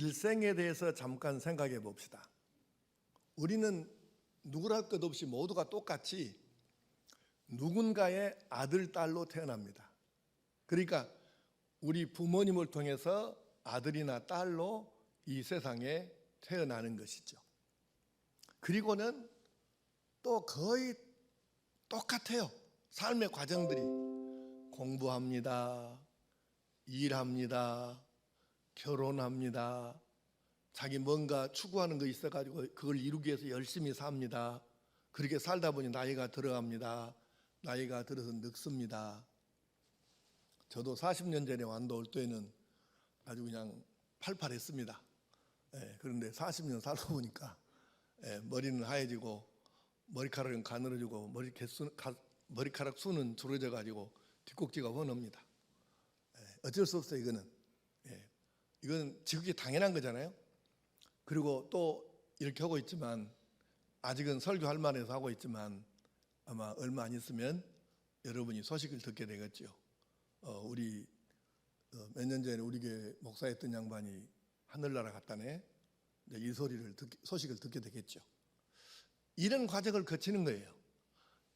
일생에 대해서 잠깐 생각해 봅시다. 우리는 누구랄 것 없이 모두가 똑같이 누군가의 아들, 딸로 태어납니다. 그러니까 우리 부모님을 통해서 아들이나 딸로 이 세상에 태어나는 것이죠. 그리고는 또 거의 똑같아요. 삶의 과정들이 공부합니다, 일합니다, 결혼합니다, 자기 뭔가 추구하는 거 있어가지고 그걸 이루기 위해서 열심히 삽니다. 그렇게 살다 보니 나이가 들어갑니다. 나이가 들어서 늙습니다. 저도 40년 전에 완도 올 때는 아주 그냥 팔팔했습니다. 그런데 40년 살다 보니까 머리는 하얘지고 머리카락은 가늘어지고 머리카락 수는 줄어져 가지고 뒷꼭지가 훤합니다. 어쩔 수 없어요. 이건 지극히 당연한 거잖아요. 그리고 또 이렇게 하고 있지만 아직은 설교할 만해서 하고 있지만 아마 얼마 안 있으면 여러분이 소식을 듣게 되겠죠. 우리 몇 년 전에 우리 교회 목사였던 양반이 하늘나라 갔다네. 이 소식을 듣게 되겠죠. 이런 과정을 거치는 거예요.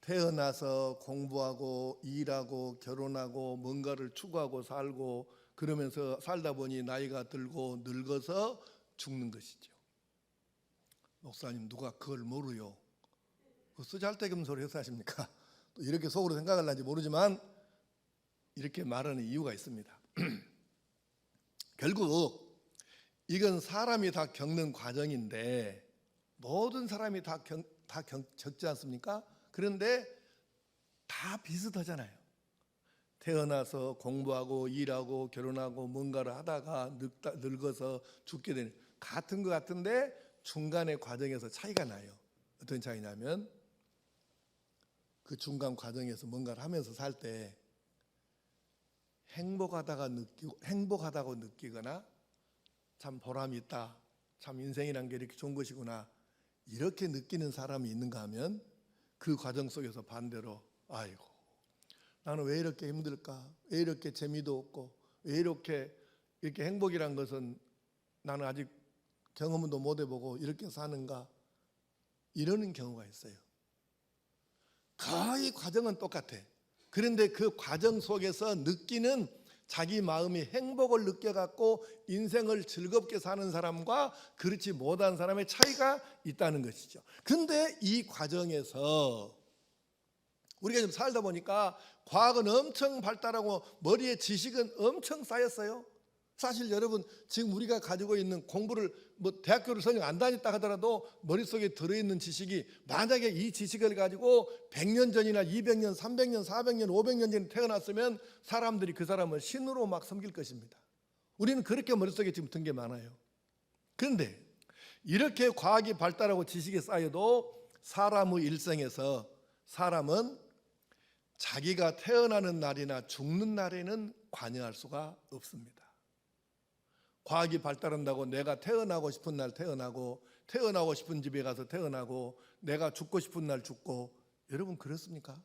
태어나서 공부하고 일하고 결혼하고 뭔가를 추구하고 살고 그러면서 살다 보니 나이가 들고 늙어서 죽는 것이죠. 목사님 누가 그걸 모르요? 쓰잘데없는 소리 해서 하십니까? 또 이렇게 속으로 생각할는지 모르지만 이렇게 말하는 이유가 있습니다. 결국 이건 사람이 다 겪는 과정인데 모든 사람이 다 겪지 않습니까? 그런데 다 비슷하잖아요. 태어나서 공부하고 일하고 결혼하고 뭔가를 하다가 늙어서 죽게 되는 같은 것 같은데 중간의 과정에서 차이가 나요. 어떤 차이냐면 그 중간 과정에서 뭔가를 하면서 살 때 행복하다고 느끼거나 참 보람이 있다, 참 인생이란 게 이렇게 좋은 것이구나 이렇게 느끼는 사람이 있는가 하면 그 과정 속에서 반대로 아이고 나는 왜 이렇게 힘들까, 왜 이렇게 재미도 없고 왜 이렇게 행복이란 것은 나는 아직 경험도 못 해보고 이렇게 사는가 이러는 경우가 있어요. 거의 과정은 똑같아. 그런데 그 과정 속에서 느끼는 자기 마음이 행복을 느껴갖고 인생을 즐겁게 사는 사람과 그렇지 못한 사람의 차이가 있다는 것이죠. 근데 이 과정에서 우리가 지금 살다 보니까 과학은 엄청 발달하고 머리에 지식은 엄청 쌓였어요. 사실 여러분 지금 우리가 가지고 있는 공부를 대학교를 설령 안 다녔다 하더라도 머릿속에 들어있는 지식이 만약에 이 지식을 가지고 100년 전이나 200년, 300년, 400년, 500년 전에 태어났으면 사람들이 그 사람을 신으로 막 섬길 것입니다. 우리는 그렇게 머릿속에 지금 든 게 많아요. 그런데 이렇게 과학이 발달하고 지식이 쌓여도 사람의 일생에서 사람은 자기가 태어나는 날이나 죽는 날에는 관여할 수가 없습니다. 과학이 발달한다고 내가 태어나고 싶은 날 태어나고 태어나고 싶은 집에 가서 태어나고 내가 죽고 싶은 날 죽고 여러분 그렇습니까?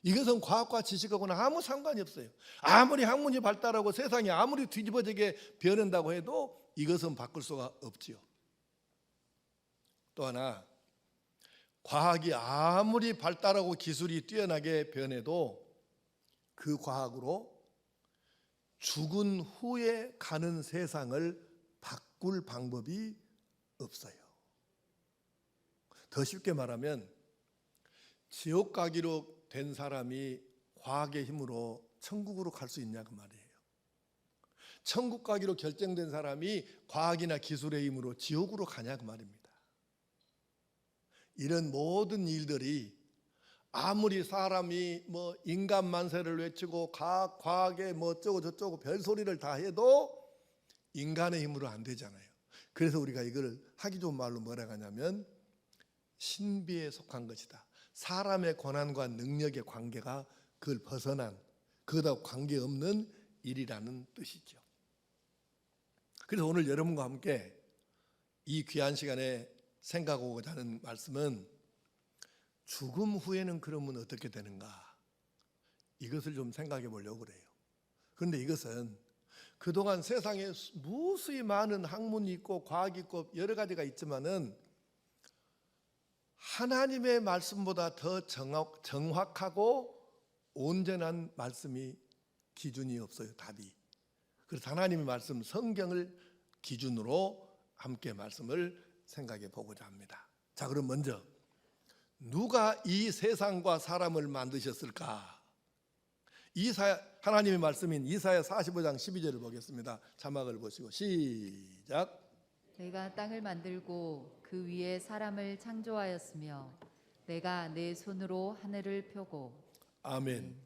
이것은 과학과 지식하고는 아무 상관이 없어요. 아무리 학문이 발달하고 세상이 아무리 뒤집어지게 변한다고 해도 이것은 바꿀 수가 없지요. 또 하나 과학이 아무리 발달하고 기술이 뛰어나게 변해도 그 과학으로 죽은 후에 가는 세상을 바꿀 방법이 없어요. 더 쉽게 말하면 지옥 가기로 된 사람이 과학의 힘으로 천국으로 갈 수 있냐 그 말이에요. 천국 가기로 결정된 사람이 과학이나 기술의 힘으로 지옥으로 가냐 그 말입니다. 이런 모든 일들이 아무리 사람이 인간 만세를 외치고 과학에 어쩌고 저쩌고 별소리를 다 해도 인간의 힘으로 안 되잖아요. 그래서 우리가 이걸 하기 좋은 말로 뭐라고 하냐면 신비에 속한 것이다. 사람의 권한과 능력의 관계가 그걸 벗어난 그보다 관계없는 일이라는 뜻이죠. 그래서 오늘 여러분과 함께 이 귀한 시간에 생각하고자 하는 말씀은 죽음 후에는 그러면 어떻게 되는가 이것을 좀 생각해 보려고 그래요. 그런데 이것은 그동안 세상에 무수히 많은 학문이 있고 과학이 있고 여러 가지가 있지만은 하나님의 말씀보다 더 정확하고 온전한 말씀이 기준이 없어요. 답이. 그래서 하나님의 말씀 성경을 기준으로 함께 말씀을 생각해 보고자 합니다. 자, 그럼 먼저 누가 이 세상과 사람을 만드셨을까? 하나님의 말씀인 이사야 45장 12절을 보겠습니다. 자막을 보시고 시작. 내가 땅을 만들고 그 위에 사람을 창조하였으며 내가 내 손으로 하늘을 펴고. 아멘.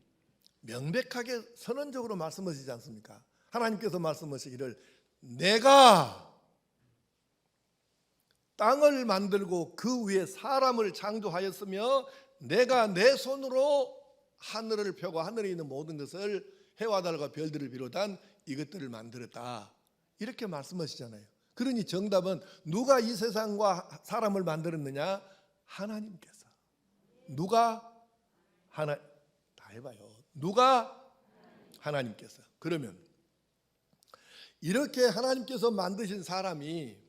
명백하게 선언적으로 말씀하시지 않습니까? 하나님께서 말씀하시기를 내가 땅을 만들고 그 위에 사람을 창조하였으며 내가 내 손으로 하늘을 펴고 하늘에 있는 모든 것을 해와 달과 별들을 비롯한 이것들을 만들었다. 이렇게 말씀하시잖아요. 그러니 정답은 누가 이 세상과 사람을 만들었느냐? 하나님께서. 누가? 다 해봐요. 누가? 하나님께서. 그러면 이렇게 하나님께서 만드신 사람이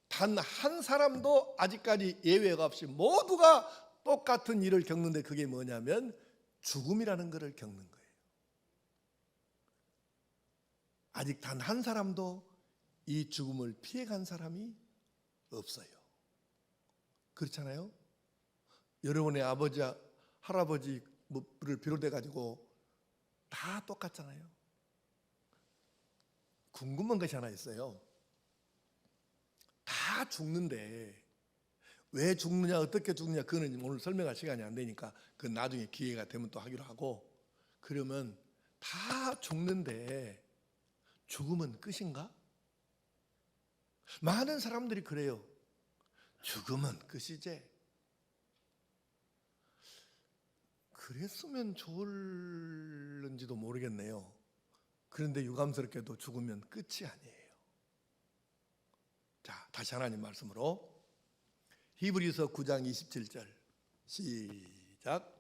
단 한 사람도 아직까지 예외가 없이 모두가 똑같은 일을 겪는데 그게 뭐냐면 죽음이라는 것을 겪는 거예요. 아직 단 한 사람도 이 죽음을 피해간 사람이 없어요. 그렇잖아요? 여러분의 아버지, 할아버지를 비롯해 가지고 다 똑같잖아요. 궁금한 것이 하나 있어요. 다 죽는데 왜 죽느냐, 어떻게 죽느냐, 그거는 오늘 설명할 시간이 안 되니까 그 나중에 기회가 되면 또 하기로 하고. 그러면 다 죽는데 죽음은 끝인가? 많은 사람들이 그래요. 죽음은 끝이지. 그랬으면 좋을는지도 모르겠네요. 그런데 유감스럽게도 죽으면 끝이 아니에요. 자, 다시 하나님 말씀으로 히브리서 9장 27절 시작.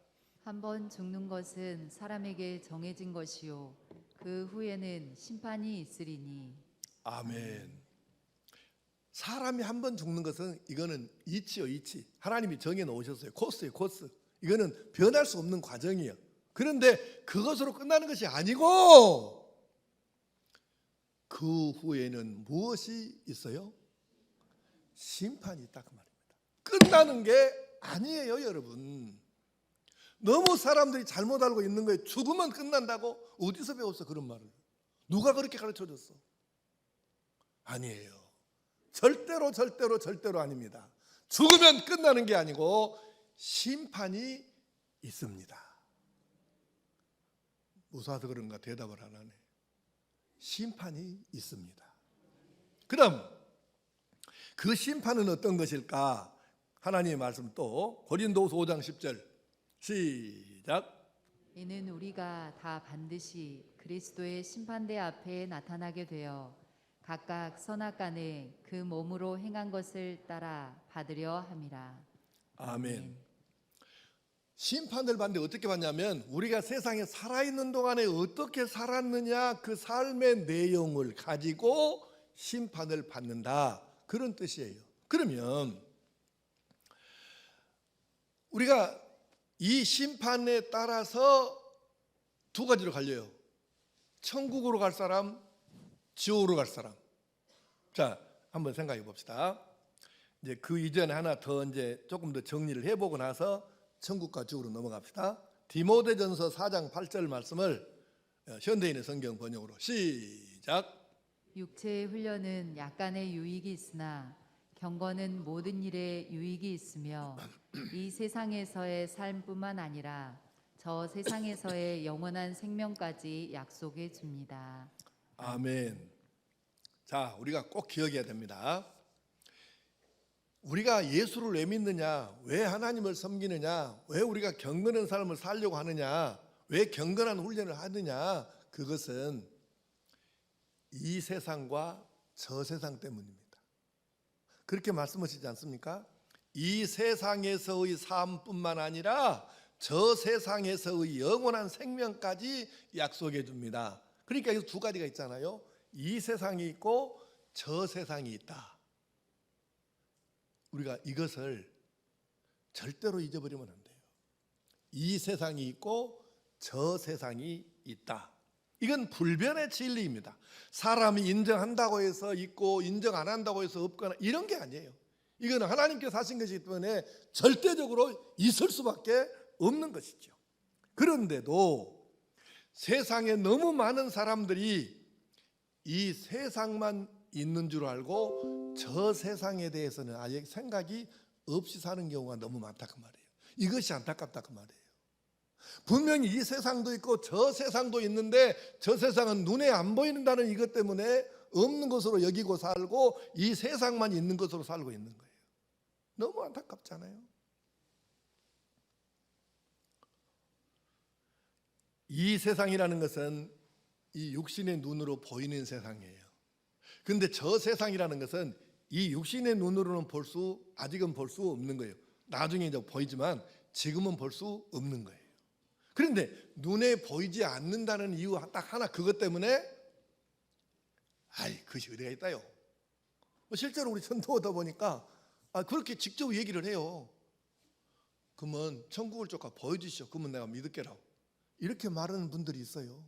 한번 죽는 것은 사람에게 정해진 것이요 그 후에는 심판이 있으리니. 아멘. 사람이 한 번 죽는 것은 이거는 이치요, 이치. 하나님이 정해 놓으셨어요. 코스예요, 코스. 이거는 변할 수 없는 과정이에요. 그런데 그것으로 끝나는 것이 아니고 그 후에는 무엇이 있어요? 심판이 있다 그 말입니다. 끝나는 게 아니에요, 여러분. 너무 사람들이 잘못 알고 있는 거예요. 죽으면 끝난다고? 어디서 배웠어 그런 말을? 누가 그렇게 가르쳐줬어? 아니에요. 절대로 아닙니다. 죽으면 끝나는 게 아니고 심판이 있습니다. 무서워서 그런가 대답을 안 하네. 심판이 있습니다. 그럼 그 심판은 어떤 것일까? 하나님의 말씀 또 고린도후서 5장 10절 시작. 이는 우리가 다 반드시 그리스도의 심판대 앞에 나타나게 되어 각각 선악간에 그 몸으로 행한 것을 따라 받으려 함이라. 아멘. 심판을 받는데 어떻게 받냐면 우리가 세상에 살아있는 동안에 어떻게 살았느냐 그 삶의 내용을 가지고 심판을 받는다, 그런 뜻이에요. 그러면 우리가 이 심판에 따라서 두 가지로 갈려요. 천국으로 갈 사람, 지옥으로 갈 사람. 자, 한번 생각해 봅시다. 이제 그 이전에 하나 더 이제 조금 더 정리를 해보고 나서 천국과 지옥으로 넘어갑시다. 디모데전서 4장 8절 말씀을 현대인의 성경 번역으로 시작. 육체의 훈련은 약간의 유익이 있으나 경건은 모든 일에 유익이 있으며 이 세상에서의 삶뿐만 아니라 저 세상에서의 영원한 생명까지 약속해 줍니다. 아멘. 자, 우리가 꼭 기억해야 됩니다. 우리가 예수를 왜 믿느냐, 왜 하나님을 섬기느냐, 왜 우리가 경건한 삶을 살려고 하느냐, 왜 경건한 훈련을 하느냐, 그것은 이 세상과 저 세상 때문입니다. 그렇게 말씀하시지 않습니까? 이 세상에서의 삶뿐만 아니라 저 세상에서의 영원한 생명까지 약속해 줍니다. 그러니까 이 두 가지가 있잖아요. 이 세상이 있고 저 세상이 있다. 우리가 이것을 절대로 잊어버리면 안 돼요. 이 세상이 있고 저 세상이 있다. 이건 불변의 진리입니다. 사람이 인정한다고 해서 있고 인정 안 한다고 해서 없거나 이런 게 아니에요. 이건 하나님께서 하신 것이기 때문에 절대적으로 있을 수밖에 없는 것이죠. 그런데도 세상에 너무 많은 사람들이 이 세상만 있는 줄 알고 저 세상에 대해서는 아예 생각이 없이 사는 경우가 너무 많다 그 말이에요. 이것이 안타깝다 그 말이에요. 분명히 이 세상도 있고 저 세상도 있는데 저 세상은 눈에 안 보인다는 이것 때문에 없는 것으로 여기고 살고 이 세상만 있는 것으로 살고 있는 거예요. 너무 안타깝잖아요. 이 세상이라는 것은 이 육신의 눈으로 보이는 세상이에요. 근데 저 세상이라는 것은 이 육신의 눈으로는 아직은 볼 수 없는 거예요. 나중에 이제 보이지만 지금은 볼 수 없는 거예요. 그런데 눈에 보이지 않는다는 이유 딱 하나, 그것 때문에 그것이 어디가 있다요. 실제로 우리 전도하다 보니까 그렇게 직접 얘기를 해요. 그러면 천국을 조금 보여주시오. 그러면 내가 믿을게라고. 이렇게 말하는 분들이 있어요.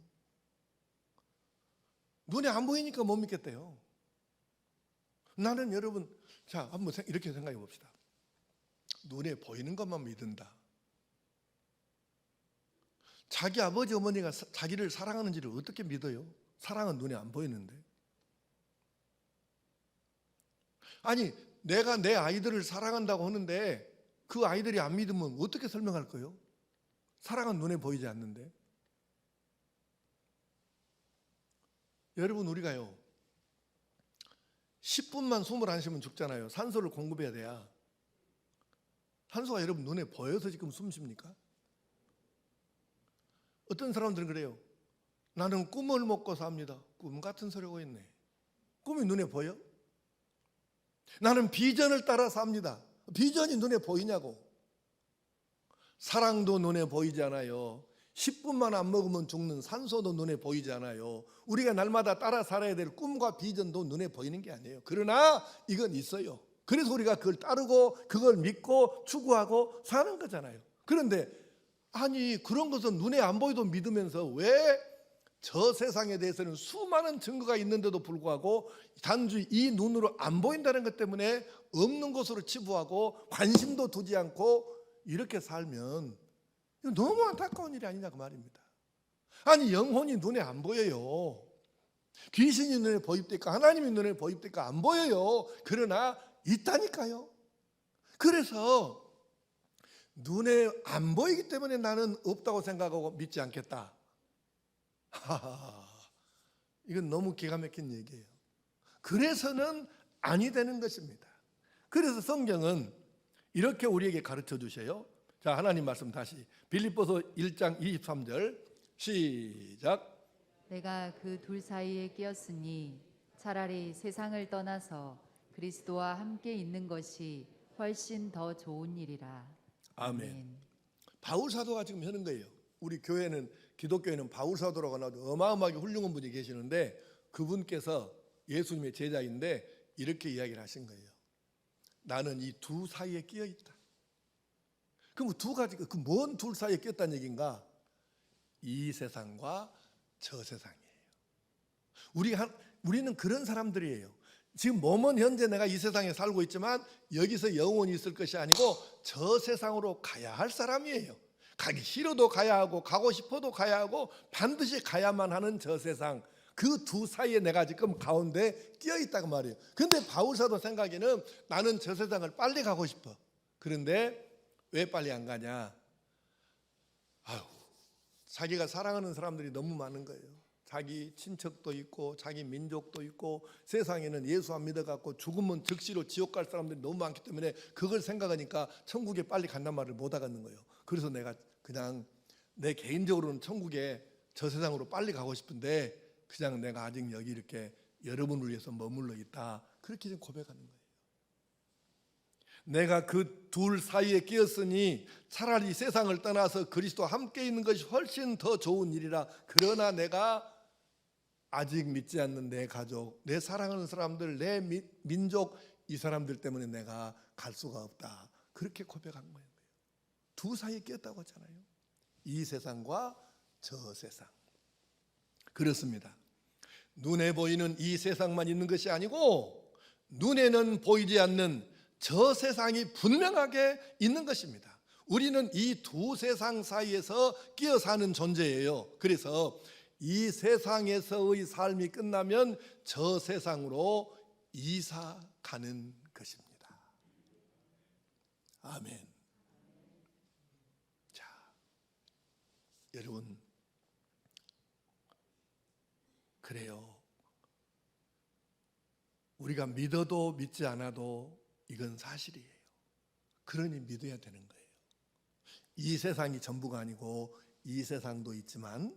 눈에 안 보이니까 못 믿겠대요. 나는 여러분, 자, 한번 이렇게 생각해 봅시다. 눈에 보이는 것만 믿는다. 자기 아버지 어머니가 자기를 사랑하는지를 어떻게 믿어요? 사랑은 눈에 안 보이는데. 아니, 내가 내 아이들을 사랑한다고 하는데 그 아이들이 안 믿으면 어떻게 설명할 거예요? 사랑은 눈에 보이지 않는데. 여러분, 우리가요 10분만 숨을 안 쉬면 죽잖아요. 산소를 공급해야 돼야. 산소가 여러분 눈에 보여서 지금 숨 쉽니까? 어떤 사람들은 그래요. 나는 꿈을 먹고 삽니다. 꿈 같은 소리가 있네. 꿈이 눈에 보여? 나는 비전을 따라 삽니다. 비전이 눈에 보이냐고. 사랑도 눈에 보이지 않아요. 10분만 안 먹으면 죽는 산소도 눈에 보이지 않아요. 우리가 날마다 따라 살아야 될 꿈과 비전도 눈에 보이는 게 아니에요. 그러나 이건 있어요. 그래서 우리가 그걸 따르고 그걸 믿고 추구하고 사는 거잖아요. 그런데 아니, 그런 것은 눈에 안 보이도 믿으면서 왜 저 세상에 대해서는 수많은 증거가 있는데도 불구하고 단지 이 눈으로 안 보인다는 것 때문에 없는 것으로 치부하고 관심도 두지 않고 이렇게 살면 너무 안타까운 일이 아니냐 그 말입니다. 아니, 영혼이 눈에 안 보여요. 귀신이 눈에 보입니까? 하나님이 눈에 보입니까? 안 보여요. 그러나 있다니까요. 그래서 눈에 안 보이기 때문에 나는 없다고 생각하고 믿지 않겠다. 이건 너무 기가 막힌 얘기예요. 그래서는 아니 되는 것입니다. 그래서 성경은 이렇게 우리에게 가르쳐 주셔요. 자, 하나님 말씀 다시 빌립보서 1장 23절 시작. 내가 그 둘 사이에 끼었으니 차라리 세상을 떠나서 그리스도와 함께 있는 것이 훨씬 더 좋은 일이라. 아멘. 바울 사도가 지금 하는 거예요. 우리 교회는, 기독교회는 바울 사도라고 하나도 어마어마하게 훌륭한 분이 계시는데 그분께서 예수님의 제자인데 이렇게 이야기를 하신 거예요. 나는 이 두 사이에 끼어 있다. 그럼 두 가지, 그 뭔 둘 사이에 끼었다는 얘기인가? 이 세상과 저 세상이에요. 우리는 그런 사람들이에요. 지금 몸은 현재 내가 이 세상에 살고 있지만 여기서 영원히 있을 것이 아니고 저 세상으로 가야 할 사람이에요. 가기 싫어도 가야 하고 가고 싶어도 가야 하고 반드시 가야만 하는 저 세상, 그 두 사이에 내가 지금 가운데 끼어 있다고 말이에요. 근데 바울사도 생각에는 나는 저 세상을 빨리 가고 싶어. 그런데 왜 빨리 안 가냐? 자기가 사랑하는 사람들이 너무 많은 거예요. 자기 친척도 있고 자기 민족도 있고 세상에는 예수 안 믿어갖고 죽으면 즉시로 지옥 갈 사람들이 너무 많기 때문에 그걸 생각하니까 천국에 빨리 간단 말을 못 하겠는 거예요. 그래서 내가 그냥 내 개인적으로는 천국에 저 세상으로 빨리 가고 싶은데 그냥 내가 아직 여기 이렇게 여러분을 위해서 머물러 있다. 그렇게 좀 고백하는 거예요. 내가 그 둘 사이에 끼었으니 차라리 세상을 떠나서 그리스도와 함께 있는 것이 훨씬 더 좋은 일이라. 그러나 내가 아직 믿지 않는 내 가족, 내 사랑하는 사람들, 내 민족, 이 사람들 때문에 내가 갈 수가 없다. 그렇게 고백한 거예요. 두 사이에 꼈다고 하잖아요. 이 세상과 저 세상. 그렇습니다. 눈에 보이는 이 세상만 있는 것이 아니고 눈에는 보이지 않는 저 세상이 분명하게 있는 것입니다. 우리는 이 두 세상 사이에서 끼어 사는 존재예요. 그래서 이 세상에서의 삶이 끝나면 저 세상으로 이사 가는 것입니다. 아멘. 자, 여러분, 그래요. 우리가 믿어도 믿지 않아도 이건 사실이에요. 그러니 믿어야 되는 거예요. 이 세상이 전부가 아니고 이 세상도 있지만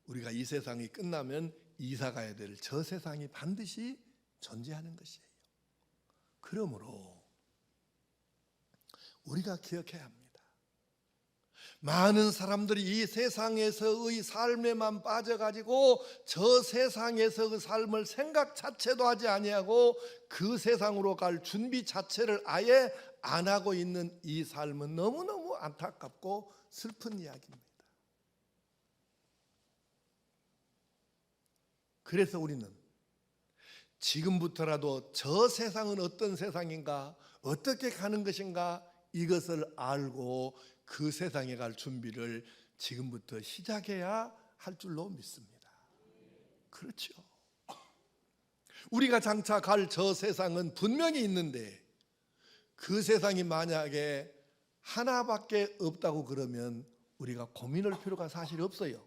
우리가 이 세상이 끝나면 이사 가야 될 저 세상이 반드시 존재하는 것이에요. 그러므로 우리가 기억해야 합니다. 많은 사람들이 이 세상에서의 삶에만 빠져가지고 저 세상에서의 삶을 생각 자체도 하지 아니하고 그 세상으로 갈 준비 자체를 아예 안 하고 있는 이 삶은 너무너무 안타깝고 슬픈 이야기입니다. 그래서 우리는 지금부터라도 저 세상은 어떤 세상인가, 어떻게 가는 것인가 이것을 알고 그 세상에 갈 준비를 지금부터 시작해야 할 줄로 믿습니다. 그렇죠. 우리가 장차 갈 저 세상은 분명히 있는데 그 세상이 만약에 하나밖에 없다고 그러면 우리가 고민할 필요가 사실 없어요.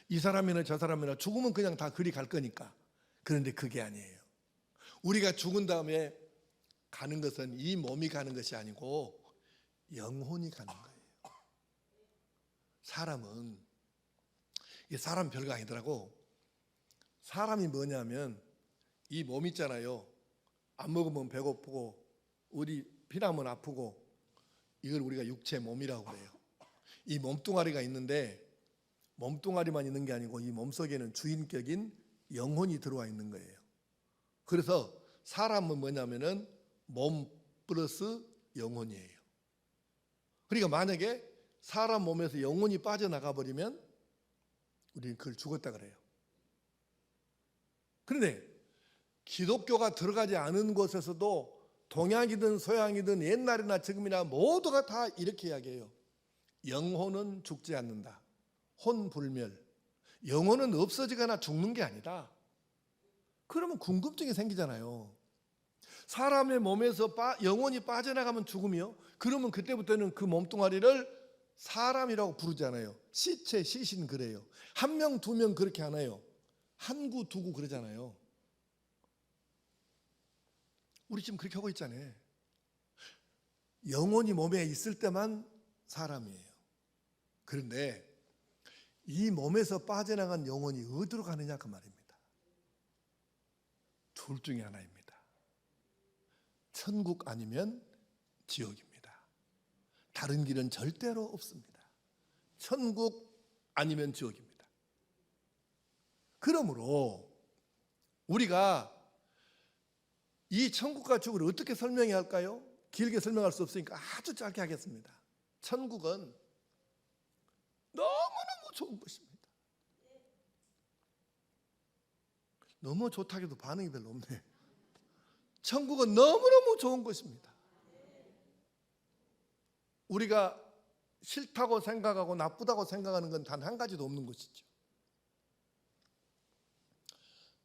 이 사람이나 저 사람이나 죽으면 그냥 다 그리 갈 거니까. 그런데 그게 아니에요. 우리가 죽은 다음에 가는 것은 이 몸이 가는 것이 아니고 영혼이 가는 거예요. 사람은 이게 사람 별거 아니더라고. 사람이 뭐냐면 이 몸 있잖아요. 안 먹으면 배고프고 어디 피나면 아프고 이걸 우리가 육체 몸이라고 그래요. 이 몸뚱아리가 있는데 몸뚱아리만 있는 게 아니고 이 몸속에는 주인격인 영혼이 들어와 있는 거예요. 그래서 사람은 뭐냐면은 몸 플러스 영혼이에요. 그러니까 만약에 사람 몸에서 영혼이 빠져나가 버리면 우리는 그걸 죽었다 그래요. 그런데 기독교가 들어가지 않은 곳에서도 동양이든 서양이든 옛날이나 지금이나 모두가 다 이렇게 이야기해요. 영혼은 죽지 않는다. 혼불멸. 영혼은 없어지거나 죽는 게 아니다. 그러면 궁금증이 생기잖아요. 사람의 몸에서 영혼이 빠져나가면 죽으며 그러면 그때부터는 그 몸뚱아리를 사람이라고 부르잖아요. 시체, 시신 그래요. 한 명, 두 명 그렇게 하나요? 한 구, 두 구 그러잖아요. 우리 지금 그렇게 하고 있잖아요. 영혼이 몸에 있을 때만 사람이에요. 그런데 이 몸에서 빠져나간 영혼이 어디로 가느냐 그 말입니다. 둘 중에 하나입니다. 천국 아니면 지옥입니다. 다른 길은 절대로 없습니다. 천국 아니면 지옥입니다. 그러므로 우리가 이 천국과 지옥을 어떻게 설명해야 할까요? 길게 설명할 수 없으니까 아주 짧게 하겠습니다. 천국은 너무너무 좋은 것입니다. 너무 좋다기도 반응이 별로 없네. 천국은 너무너무 좋은 것입니다. 우리가 싫다고 생각하고 나쁘다고 생각하는 건 단 한 가지도 없는 것이죠.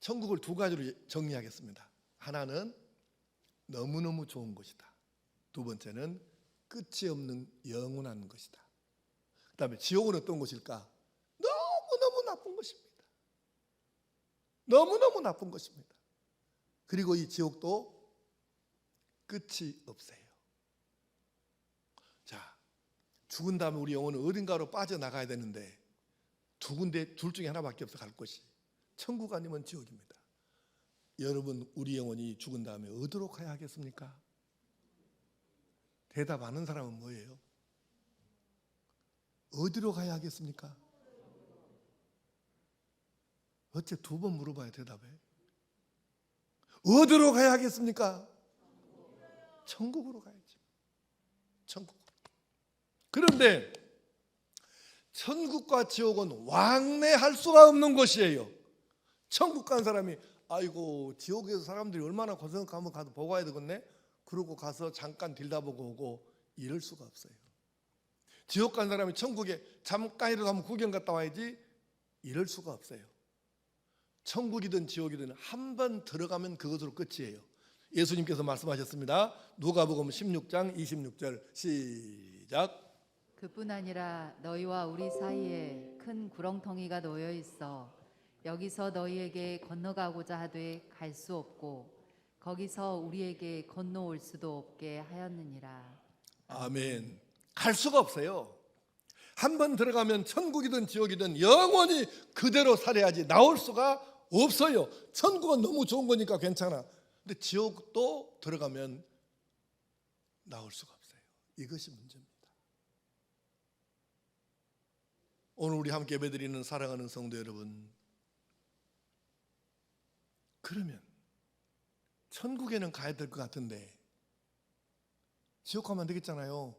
천국을 두 가지로 정리하겠습니다. 하나는 너무너무 좋은 것이다. 두 번째는 끝이 없는 영원한 것이다. 그 다음에 지옥은 어떤 것일까? 너무너무 나쁜 것입니다. 너무너무 나쁜 것입니다. 그리고 이 지옥도 끝이 없어요. 자, 죽은 다음에 우리 영혼은 어딘가로 빠져나가야 되는데 두 군데 둘 중에 하나밖에 없어 갈 곳이. 천국 아니면 지옥입니다. 여러분, 우리 영혼이 죽은 다음에 어디로 가야 하겠습니까? 대답하는 사람은 뭐예요? 어디로 가야 하겠습니까? 어째 두 번 물어봐야 대답해? 어디로 가야 하겠습니까? 천국으로 가야죠. 천국. 그런데 천국과 지옥은 왕래할 수가 없는 곳이에요. 천국 간 사람이 아이고 지옥에서 사람들이 얼마나 고생하면 가서 보고 와야 되겠네. 그러고 가서 잠깐 들다보고 오고 이럴 수가 없어요. 지옥 간 사람이 천국에 잠깐이라도 한번 구경 갔다 와야지 이럴 수가 없어요. 천국이든 지옥이든 한 번 들어가면 그것으로 끝이에요. 예수님께서 말씀하셨습니다. 누가복음 16장 26절 시작. 그뿐 아니라 너희와 우리 사이에 큰 구렁텅이가 놓여 있어 여기서 너희에게 건너가고자 하되 갈 수 없고 거기서 우리에게 건너올 수도 없게 하였느니라. 아멘. 갈 수가 없어요. 한 번 들어가면 천국이든 지옥이든 영원히 그대로 살아야지 나올 수가 없어요. 천국은 너무 좋은 거니까 괜찮아. 근데 지옥도 들어가면 나올 수가 없어요. 이것이 문제입니다. 오늘 우리 함께 예배드리는 사랑하는 성도 여러분, 그러면 천국에는 가야 될 것 같은데 지옥 가면 안 되겠잖아요.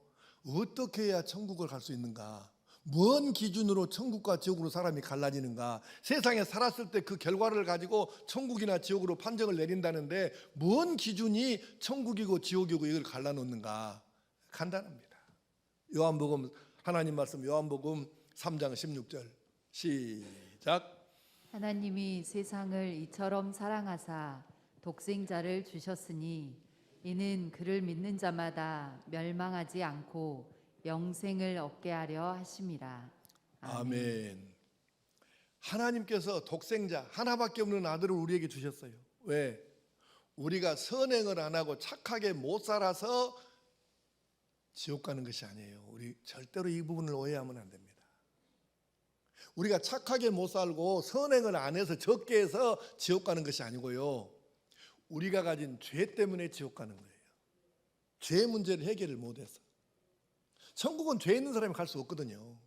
어떻게 해야 천국을 갈 수 있는가? 뭔 기준으로 천국과 지옥으로 사람이 갈라지는가? 세상에 살았을 때 그 결과를 가지고 천국이나 지옥으로 판정을 내린다는데 뭔 기준이 천국이고 지옥이고 이걸 갈라놓는가? 간단합니다. 요한복음 하나님 말씀 요한복음 3장 16절 시작. 하나님이 세상을 이처럼 사랑하사 독생자를 주셨으니 이는 그를 믿는 자마다 멸망하지 않고 영생을 얻게 하려 하심이라. 아멘. 하나님께서 독생자 하나밖에 없는 아들을 우리에게 주셨어요. 왜? 우리가 선행을 안 하고 착하게 못 살아서 지옥 가는 것이 아니에요. 우리 절대로 이 부분을 오해하면 안 됩니다. 우리가 착하게 못 살고 선행을 안 해서 적게 해서 지옥 가는 것이 아니고요. 우리가 가진 죄 때문에 지옥 가는 거예요. 죄 문제를 해결을 못해서. 천국은 죄 있는 사람이 갈 수 없거든요.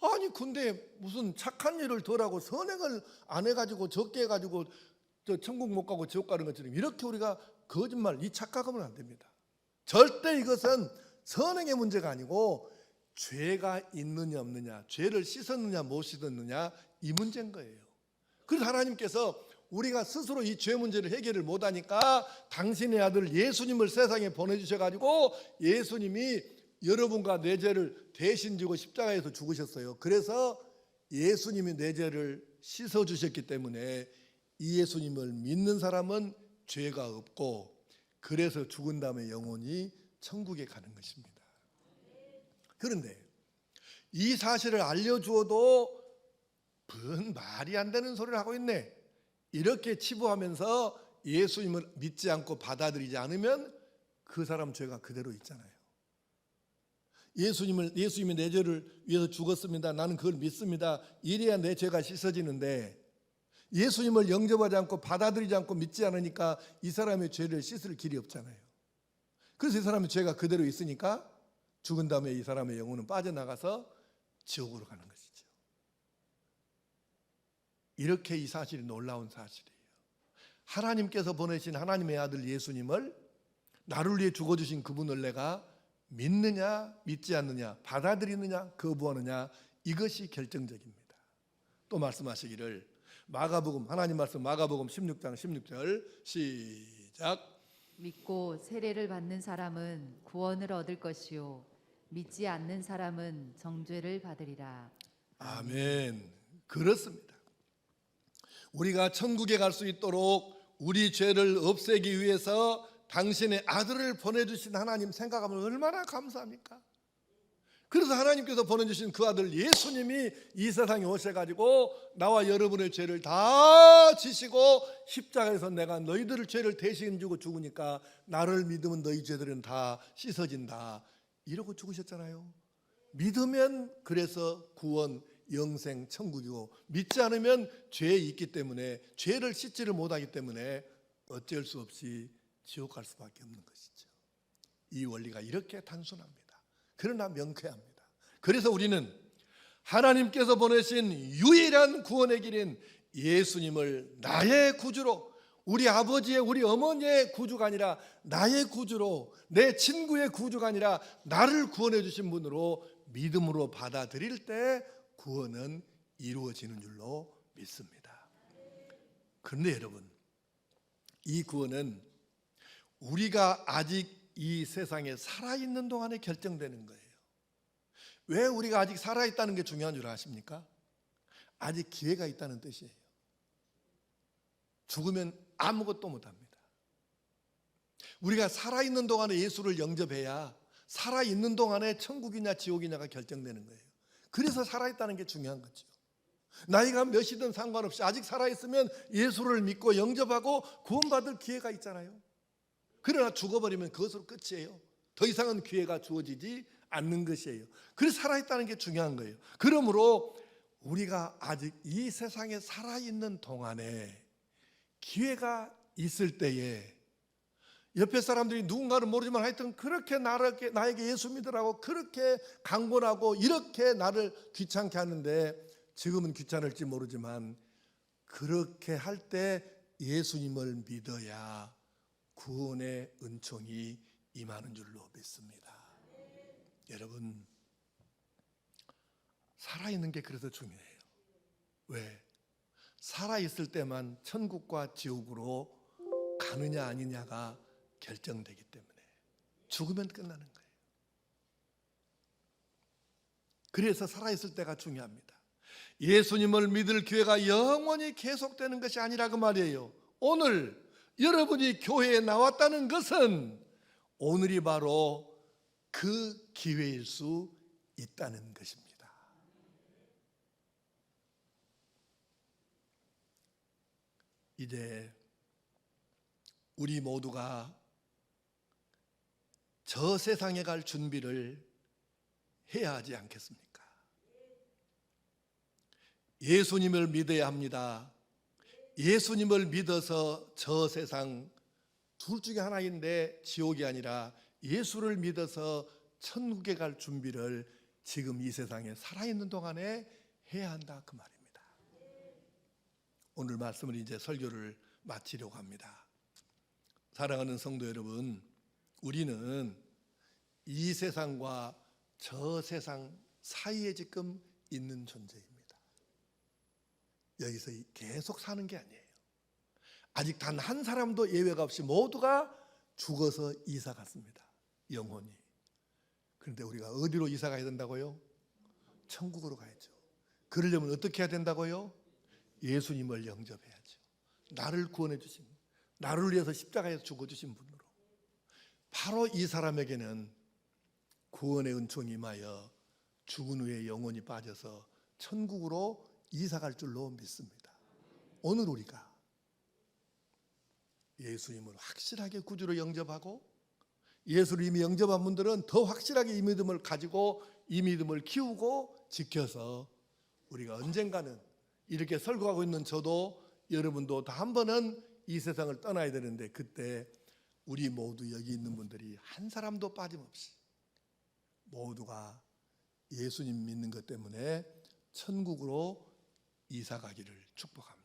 아니 근데 무슨 착한 일을 덜하고 선행을 안 해가지고 적게 해가지고 저 천국 못 가고 지옥 가는 것처럼 이렇게 우리가 거짓말, 이 착각하면 안 됩니다. 절대 이것은 선행의 문제가 아니고 죄가 있느냐 없느냐, 죄를 씻었느냐 못 씻었느냐 이 문제인 거예요. 그래서 하나님께서 우리가 스스로 이 죄 문제를 해결을 못하니까 당신의 아들 예수님을 세상에 보내주셔가지고 예수님이 여러분과 내 죄를 대신 지고 십자가에서 죽으셨어요. 그래서 예수님이 내 죄를 씻어주셨기 때문에 이 예수님을 믿는 사람은 죄가 없고 그래서 죽은 다음에 영원히 천국에 가는 것입니다. 그런데 이 사실을 알려주어도 뭔 말이 안 되는 소리를 하고 있네, 이렇게 치부하면서 예수님을 믿지 않고 받아들이지 않으면 그 사람 죄가 그대로 있잖아요. 예수님이 내 죄를 위해서 죽었습니다, 나는 그걸 믿습니다, 이래야 내 죄가 씻어지는데 예수님을 영접하지 않고 받아들이지 않고 믿지 않으니까 이 사람의 죄를 씻을 길이 없잖아요. 그래서 이 사람의 죄가 그대로 있으니까 죽은 다음에 이 사람의 영혼은 빠져나가서 지옥으로 가는 것이죠. 이렇게 이 사실이 놀라운 사실이에요. 하나님께서 보내신 하나님의 아들 예수님을 나를 위해 죽어주신 그분을 내가 믿느냐 믿지 않느냐, 받아들이느냐 거부하느냐, 이것이 결정적입니다. 또 말씀하시기를 마가복음, 하나님 말씀 마가복음 16장 16절 시작. 믿고 세례를 받는 사람은 구원을 얻을 것이요 믿지 않는 사람은 정죄를 받으리라. 아멘. 그렇습니다. 우리가 천국에 갈 수 있도록 우리 죄를 없애기 위해서 당신의 아들을 보내주신 하나님 생각하면 얼마나 감사합니까? 그래서 하나님께서 보내주신 그 아들 예수님이 이 세상에 오셔가지고 나와 여러분의 죄를 다 지시고 십자가에서 내가 너희들의 죄를 대신 주고 죽으니까 나를 믿으면 너희 죄들은 다 씻어진다 이러고 죽으셨잖아요. 믿으면 그래서 구원, 영생, 천국이고 믿지 않으면 죄에 있기 때문에 죄를 씻지를 못하기 때문에 어쩔 수 없이 지옥 갈 수밖에 없는 것이죠. 이 원리가 이렇게 단순합니다. 그러나 명쾌합니다. 그래서 우리는 하나님께서 보내신 유일한 구원의 길인 예수님을 나의 구주로, 우리 아버지의, 우리 어머니의 구주가 아니라 나의 구주로, 내 친구의 구주가 아니라 나를 구원해 주신 분으로 믿음으로 받아들일 때 구원은 이루어지는 줄로 믿습니다. 그런데 여러분, 이 구원은 우리가 아직 이 세상에 살아있는 동안에 결정되는 거예요. 왜 우리가 아직 살아있다는 게 중요한 줄 아십니까? 아직 기회가 있다는 뜻이에요. 죽으면 아무것도 못합니다. 우리가 살아있는 동안에 예수를 영접해야 살아있는 동안에 천국이냐 지옥이냐가 결정되는 거예요. 그래서 살아있다는 게 중요한 거죠. 나이가 몇이든 상관없이 아직 살아있으면 예수를 믿고 영접하고 구원받을 기회가 있잖아요. 그러나 죽어버리면 그것으로 끝이에요. 더 이상은 기회가 주어지지 않는 것이에요. 그래서 살아있다는 게 중요한 거예요. 그러므로 우리가 아직 이 세상에 살아있는 동안에 기회가 있을 때에 옆에 사람들이 누군가는 모르지만 하여튼 그렇게 나에게 예수 믿으라고 그렇게 강권하고 이렇게 나를 귀찮게 하는데, 지금은 귀찮을지 모르지만 그렇게 할 때 예수님을 믿어야 구원의 은총이 임하는 줄로 믿습니다. 여러분, 살아있는 게 그래서 중요해요. 왜? 살아있을 때만 천국과 지옥으로 가느냐 아니냐가 결정되기 때문에. 죽으면 끝나는 거예요. 그래서 살아있을 때가 중요합니다. 예수님을 믿을 기회가 영원히 계속되는 것이 아니라 그 말이에요. 오늘 여러분이 교회에 나왔다는 것은 오늘이 바로 그 기회일 수 있다는 것입니다. 이제 우리 모두가 저 세상에 갈 준비를 해야 하지 않겠습니까? 예수님을 믿어야 합니다. 예수님을 믿어서 저 세상 둘 중에 하나인데 지옥이 아니라 예수를 믿어서 천국에 갈 준비를 지금 이 세상에 살아있는 동안에 해야 한다, 그 말입니다. 오늘 말씀을 이제 설교를 마치려고 합니다. 사랑하는 성도 여러분, 우리는 이 세상과 저 세상 사이에 지금 있는 존재입니다. 여기서 계속 사는 게 아니에요. 아직 단 한 사람도 예외가 없이 모두가 죽어서 이사 갔습니다. 영혼이. 그런데 우리가 어디로 이사 가야 된다고요? 천국으로 가야죠. 그러려면 어떻게 해야 된다고요? 예수님을 영접해야죠. 나를 구원해 주신, 나를 위해서 십자가에서 죽어주신 분으로. 바로 이 사람에게는 구원의 은총이 임하여 죽은 후에 영혼이 빠져서 천국으로 이사갈 줄로 믿습니다. 오늘 우리가 예수님을 확실하게 구주로 영접하고 예수를 이미 영접한 분들은 더 확실하게 이 믿음을 가지고 이 믿음을 키우고 지켜서 우리가 언젠가는 이렇게 설교하고 있는 저도 여러분도 다 한 번은 이 세상을 떠나야 되는데, 그때 우리 모두 여기 있는 분들이 한 사람도 빠짐없이 모두가 예수님 믿는 것 때문에 천국으로 이사 가기를 축복합니다.